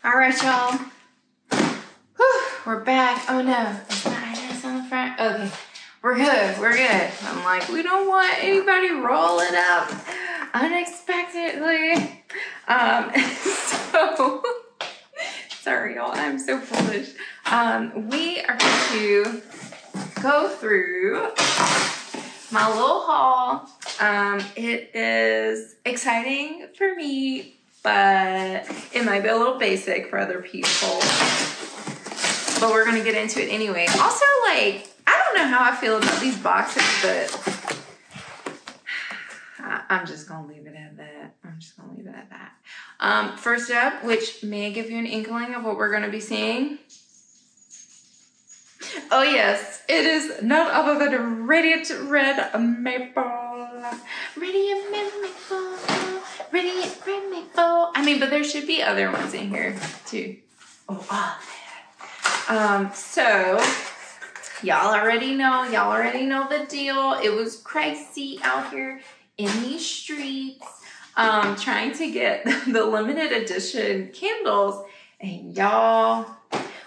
All right, y'all. We're back. Oh no, is my address on the front? Okay, we're good. We're good. I'm like, we don't want anybody rolling up unexpectedly. So sorry, y'all. I'm so foolish. We are going to go through my little haul. It is exciting for me, but it might be a little basic for other people. But we're gonna get into it anyway. Also, like, I don't know how I feel about these boxes, but I'm just gonna leave it at that. First up, which may give you an inkling of what we're gonna be seeing. Oh yes, it is none other than Radiant Red Maple. Radiant Red Maple. Radiant Red Maple. I mean, but there should be other ones in here too. Oh, man. So y'all already know the deal. It was crazy out here in these streets, trying to get the limited edition candles. And y'all,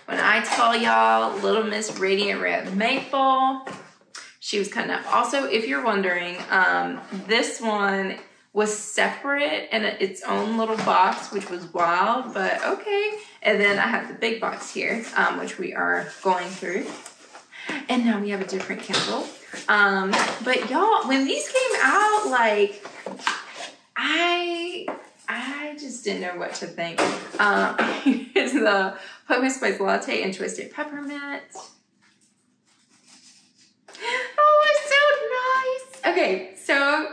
when I tell y'all, Little Miss Radiant Red Maple, she was cutting up. Also, if you're wondering, this one was separate in its own little box, which was wild, but okay. And then I have the big box here, which we are going through. And now we have a different candle. But y'all, when these came out, like, I just didn't know what to think. Here's the pumpkin spice latte and twisted peppermint. Oh, it's so nice. Okay, so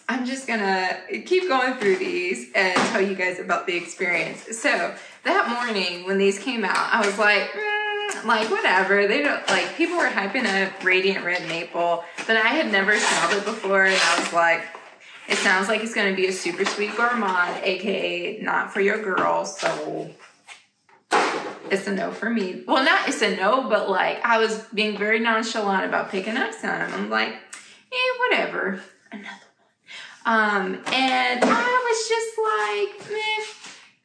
I'm just gonna keep going through these and tell you guys about the experience. So that morning when these came out, I was like, whatever. They don't, like, people were hyping up Radiant Red Maple, but I had never smelled it before, and I was like, it sounds like it's gonna be a super sweet gourmand, aka not for your girl, so it's a no for me. Well, not it's a no, but like I was being very nonchalant about picking up some. I'm like, whatever. Another one. And I was just like, meh.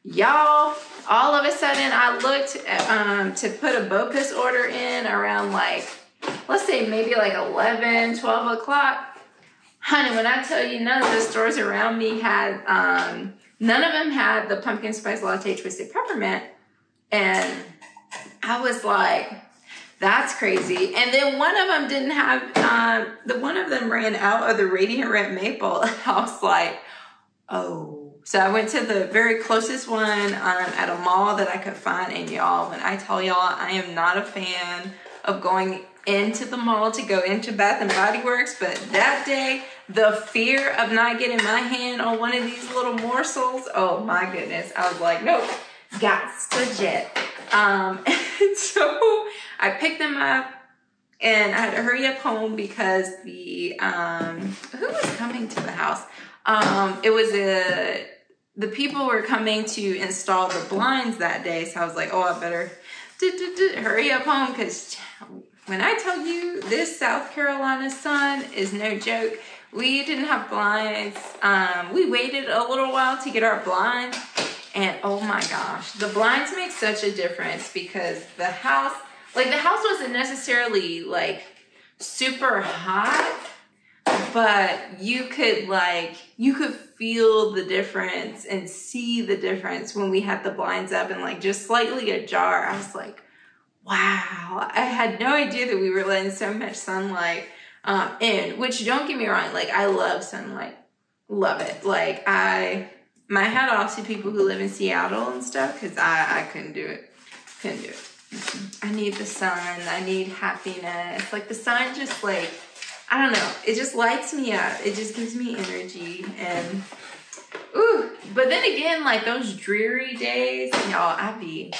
Y'all, all of a sudden I looked to put a BOPUS order in around, like, let's say maybe like 11, 12 o'clock. Honey, when I tell you, none of the stores around me had, none of them had the pumpkin spice latte twisted peppermint. And I was like, that's crazy. And then one of them didn't have, one of them ran out of the Radiant Red Maple. I was like, oh. So I went to the very closest one at a mall that I could find. And y'all, when I tell y'all, I am not a fan of going into the mall to go into Bath and Body Works, but that day, the fear of not getting my hand on one of these little morsels, oh my goodness. I was like, nope, gots to jet. And so I picked them up and I had to hurry up home because the, who was coming to the house? It was the people were coming to install the blinds that day. So I was like, oh, I better hurry up home, because when I tell you this South Carolina sun is no joke, we didn't have blinds. We waited a little while to get our blinds, and oh my gosh, the blinds make such a difference, because the house wasn't necessarily like super hot, but you could feel the difference and see the difference when we had the blinds up and like just slightly ajar. I was like, wow, I had no idea that we were letting so much sunlight in, which, don't get me wrong, like, I love sunlight, love it. Like, my hat off to people who live in Seattle and stuff, because I couldn't do it. I need the sun, I need happiness. Like, the sun just, like, I don't know, it just lights me up. It just gives me energy. And ooh, but then again, like, those dreary days, y'all, I be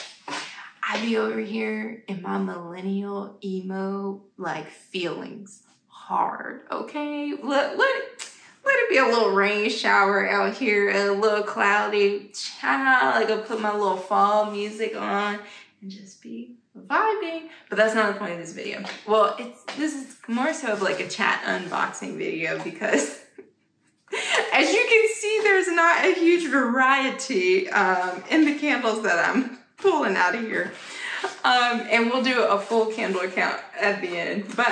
over here in my millennial emo, like, feelings hard, okay? Let it be a little rain shower out here, a little cloudy, child. Like, I'll put my little fall music on and just be vibing. But that's not the point of this video. Well, this is more so of like a chat unboxing video, because as you can see, there's not a huge variety in the candles that I'm pulling out of here. And we'll do a full candle count at the end. But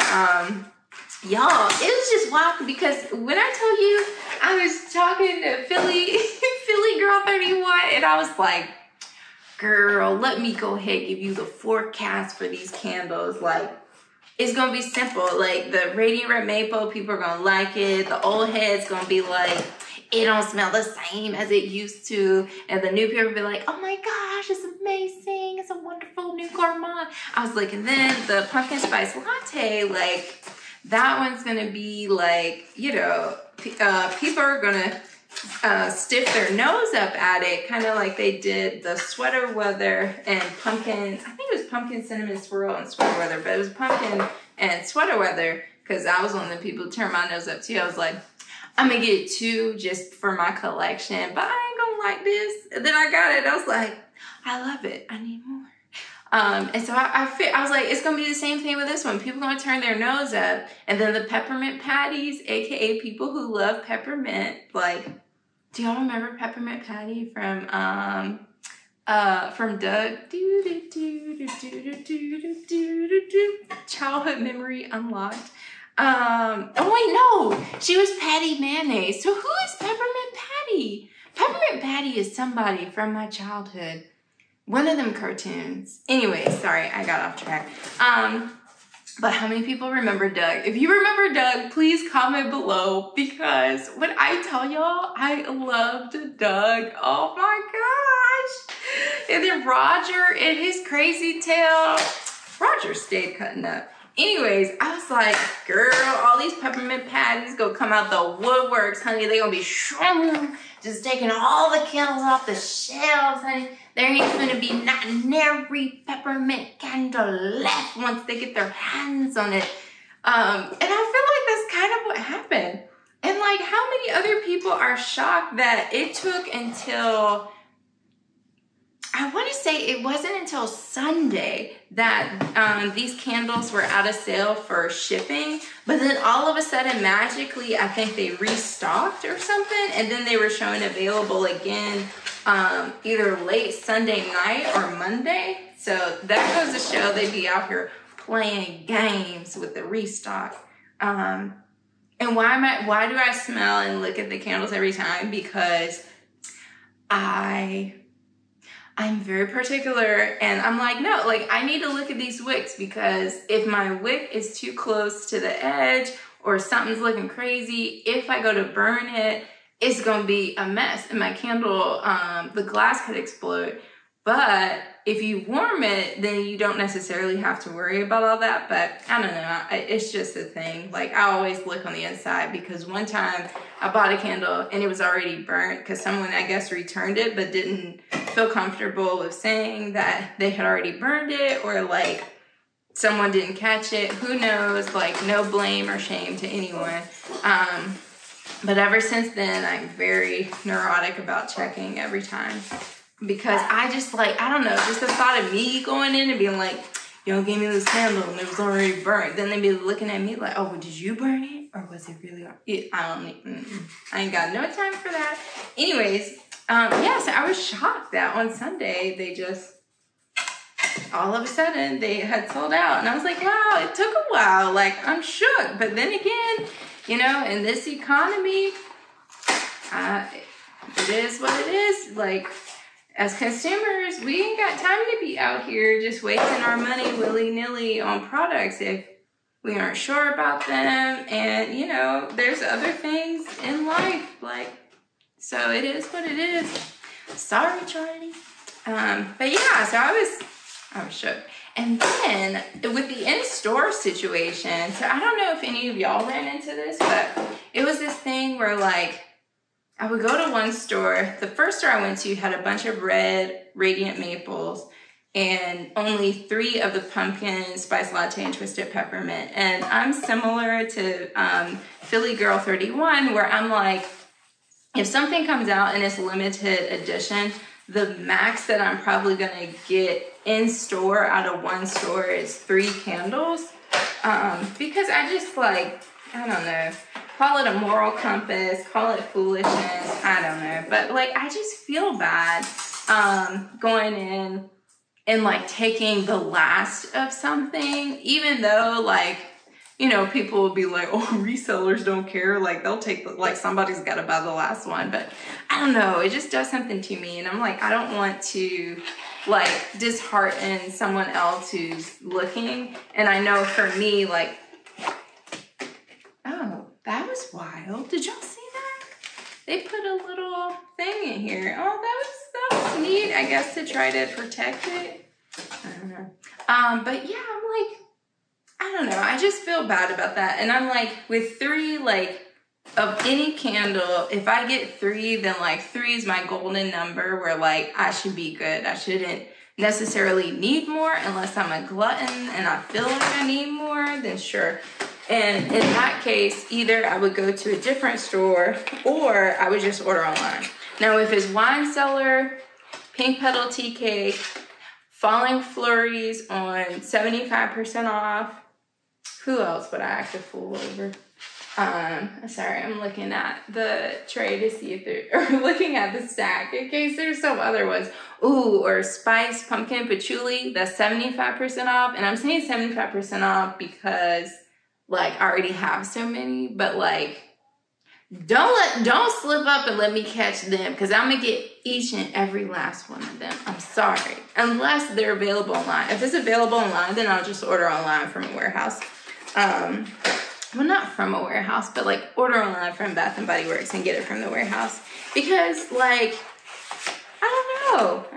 y'all, it was just wild because when I tell you I was talking to Philly Girl 31, and I was like, girl, let me go ahead and give you the forecast for these candles. Like, it's gonna be simple. Like, the Radiant Red Maple, people are gonna like it. The old head's gonna be like, it don't smell the same as it used to. And the new people will be like, oh my gosh, it's amazing. It's a wonderful new gourmand. I was like, and then the pumpkin spice latte, like, that one's gonna be like, you know, people are gonna stiff their nose up at it, kind of like they did the sweater weather and pumpkin. I think it was pumpkin cinnamon swirl and sweater weather, but it was pumpkin and sweater weather because I was one of the people who turned my nose up too. I was like, I'm gonna get 2 just for my collection, but I ain't gonna like this. And then I got it. I was like, I love it. I need more. And so I was like, it's gonna be the same thing with this one. People gonna turn their nose up, and then the peppermint patties, aka people who love peppermint. Like, do y'all remember Peppermint Patty from Doug? Childhood memory unlocked. Oh wait, no, she was Patty Mayonnaise. So who is Peppermint Patty? Peppermint Patty is somebody from my childhood. One of them cartoons. Anyway, sorry, I got off track. But how many people remember Doug? If you remember Doug, please comment below, because when I tell y'all, I loved Doug. Oh my gosh. And then Roger and his crazy tail. Roger stayed cutting up. Anyways, I was like, girl, all these peppermint patties gonna come out the woodworks, honey. They gonna be just taking all the candles off the shelves, honey. There ain't gonna be not nary peppermint candle left once they get their hands on it. And I feel like that's kind of what happened. And like, how many other people are shocked that it took until, I want to say it wasn't until Sunday that these candles were out of sale for shipping, but then all of a sudden, magically, I think they restocked or something, and then they were showing available again either late Sunday night or Monday. So that goes to show they'd be out here playing games with the restock. And why do I smell and look at the candles every time? Because I'm very particular, and I'm like, no, like, I need to look at these wicks, because if my wick is too close to the edge or something's looking crazy, if I go to burn it, it's gonna be a mess, and my candle, the glass could explode. But if you warm it, then you don't necessarily have to worry about all that. But I don't know, it's just a thing. Like, I always look on the inside, because one time I bought a candle and it was already burnt because someone, I guess, returned it but didn't feel comfortable with saying that they had already burned it, or like someone didn't catch it. Who knows? Like, no blame or shame to anyone. But ever since then, I'm very neurotic about checking every time. Because I just, like, I don't know, just the thought of me going in and being like, yo, gave me this candle and it was already burnt. Then they'd be looking at me like, oh, did you burn it? Or was it really? I ain't got no time for that. Anyways, yeah, so I was shocked that on Sunday, they just, all of a sudden, they had sold out. And I was like, wow, it took a while. Like, I'm shook. But then again, you know, in this economy, it is what it is. Like, as consumers, we ain't got time to be out here just wasting our money willy-nilly on products if we aren't sure about them. And, you know, there's other things in life. Like, so it is what it is. Sorry, Charlie. But yeah, so I was shook. And then with the in-store situation, so I don't know if any of y'all ran into this, but it was this thing where, like, I would go to one store. The first store I went to had a bunch of red Radiant Maples and only 3 of the pumpkin spice latte and twisted peppermint. And I'm similar to Philly Girl 31, where I'm like, if something comes out and it's limited edition, the max that I'm probably gonna get in store out of one store is 3 candles. Because I just, like, I don't know, call it a moral compass, call it foolishness, I don't know. But, like, I just feel bad going in and like taking the last of something, even though like, you know, people will be like, oh, resellers don't care. Like they'll take, like somebody's got to buy the last one. But I don't know. It just does something to me. And I'm like, I don't want to like dishearten someone else who's looking. And I know for me, like, oh, that was wild. Did y'all see that? They put a little thing in here. Oh, that was neat, I guess, to try to protect it. I don't know. But yeah, I'm like, I don't know. I just feel bad about that. And I'm like, with 3, like, of any candle, if I get 3, then like 3 is my golden number where like I should be good. I shouldn't necessarily need more unless I'm a glutton and I feel like I need more, then sure. And in that case, either I would go to a different store or I would just order online. Now, if it's Wine Cellar, Pink Petal Tea Cake, Falling Flurries on 75% off, who else would I act a fool over? Sorry, I'm looking at the tray to see if or looking at the stack in case there's some other ones. Ooh, or Spice Pumpkin Patchouli, that's 75% off. And I'm saying 75% off because like I already have so many, but like don't slip up and let me catch them because I'm gonna get each and every last one of them. I'm sorry, unless they're available online. If it's available online, then I'll just order online from a warehouse. Well, not from a warehouse, but like order online from Bath & Body Works and get it from the warehouse. Because like, I don't know.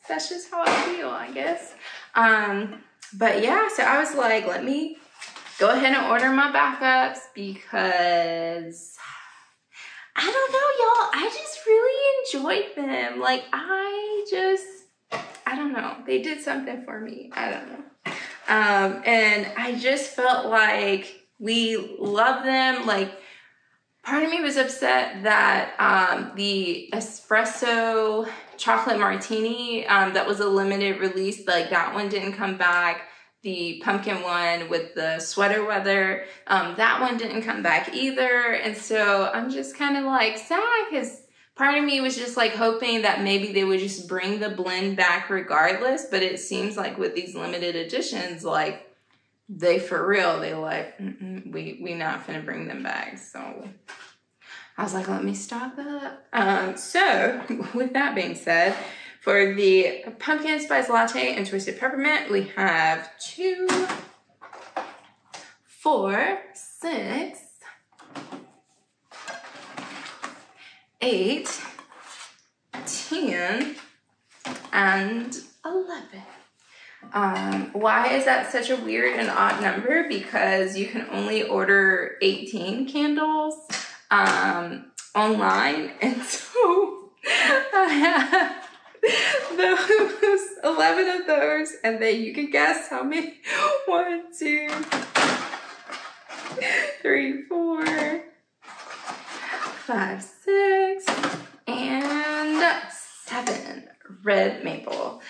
That's just how I feel, I guess. But yeah, so I was like, let me go ahead and order my backups because I don't know, y'all. I just really enjoyed them. Like, I don't know. They did something for me. I don't know. And I just felt like we love them. Like, part of me was upset that the espresso chocolate martini that was a limited release, like that one didn't come back. The pumpkin one with the sweater weather, that one didn't come back either. And so I'm just kind of like sad because part of me was just like hoping that maybe they would just bring the blend back regardless. But it seems like with these limited editions, like they for real, they like, we not finna bring them back. So I was like, let me stock up. So with that being said, for the pumpkin spice latte and twisted peppermint, we have 2, 4, 6, 8, 10, and 11. Why is that such a weird and odd number? Because you can only order 18 candles online, and so I have those 11 of those, and then you can guess how many. 1, 2, 3, 4, 5, 6, and 7 red maple.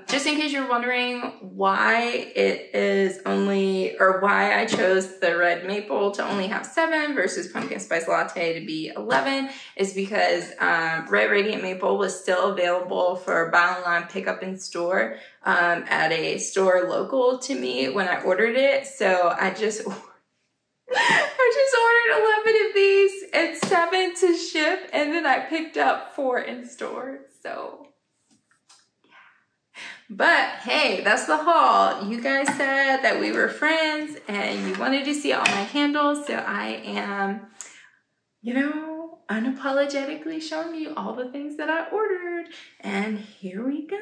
Just in case you're wondering why it is only, or why I chose the red maple to only have 7 versus pumpkin spice latte to be 11, is because red radiant maple was still available for buy online, pick up in store at a store local to me when I ordered it. So I just ordered 11 of these and 7 to ship, and then I picked up 4 in store. So but hey, that's the haul. You guys said that we were friends and you wanted to see all my candles, so I am, you know, unapologetically showing you all the things that I ordered, and here we go.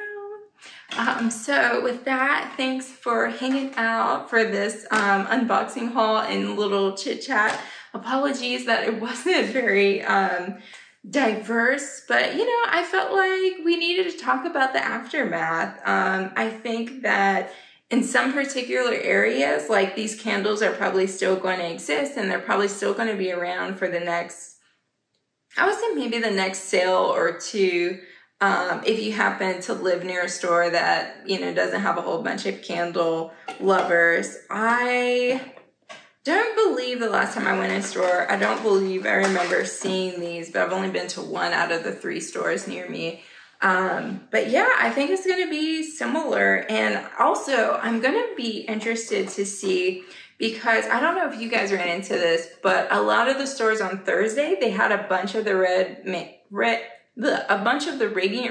So with that, thanks for hanging out for this unboxing haul and little chit chat. Apologies that it wasn't very diverse, but you know, I felt like we needed to talk about the aftermath. I think that in some particular areas, like these candles are probably still going to exist and they're probably still going to be around for the next, I would say maybe the next sale or two. If you happen to live near a store that, you know, doesn't have a whole bunch of candle lovers. I don't believe the last time I went in a store, I remember seeing these, but I've only been to 1 out of the 3 stores near me. But yeah, I think it's going to be similar. And also, I'm going to be interested to see, because I don't know if you guys ran into this, but a lot of the stores on Thursday, they had a bunch of the Radiant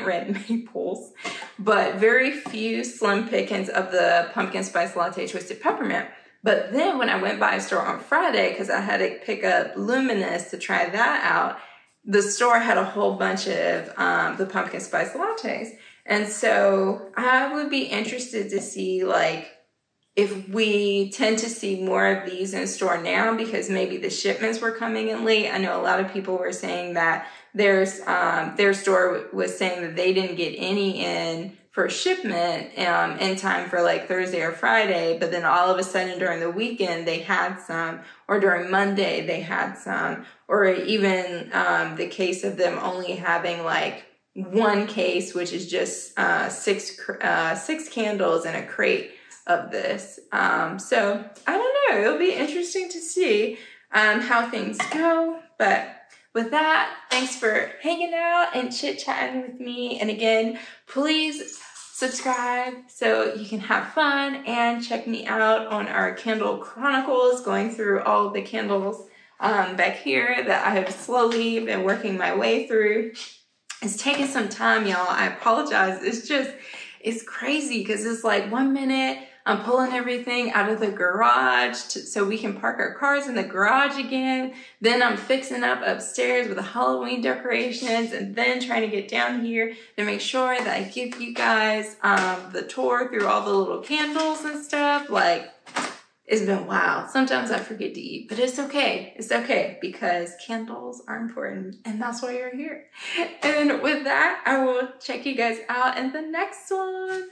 Red maples, but very few slim pickings of the pumpkin spice latte twisted peppermint. But then when I went by a store on Friday, because I had to pick up Luminous to try that out, the store had a whole bunch of the pumpkin spice lattes. And so I would be interested to see, like, if we tend to see more of these in store now because maybe the shipments were coming in late. I know a lot of people were saying that their store was saying that they didn't get any in for shipment in time for like Thursday or Friday, but then all of a sudden during the weekend they had some, or during Monday they had some, or even the case of them only having like one case, which is just six candles in a crate of this. So I don't know, it'll be interesting to see how things go. But with that, thanks for hanging out and chit-chatting with me. And again, please subscribe so you can have fun, and check me out on our Candle Chronicles, going through all of the candles back here that I have slowly been working my way through. It's taking some time, y'all. I apologize. It's crazy because it's like 1 minute I'm pulling everything out of the garage so we can park our cars in the garage again. Then I'm fixing up upstairs with the Halloween decorations, and then trying to get down here to make sure that I give you guys the tour through all the little candles and stuff. Like, it's been wild. Sometimes I forget to eat, but it's okay. It's okay, because candles are important, and that's why you're here. And with that, I will check you guys out in the next one.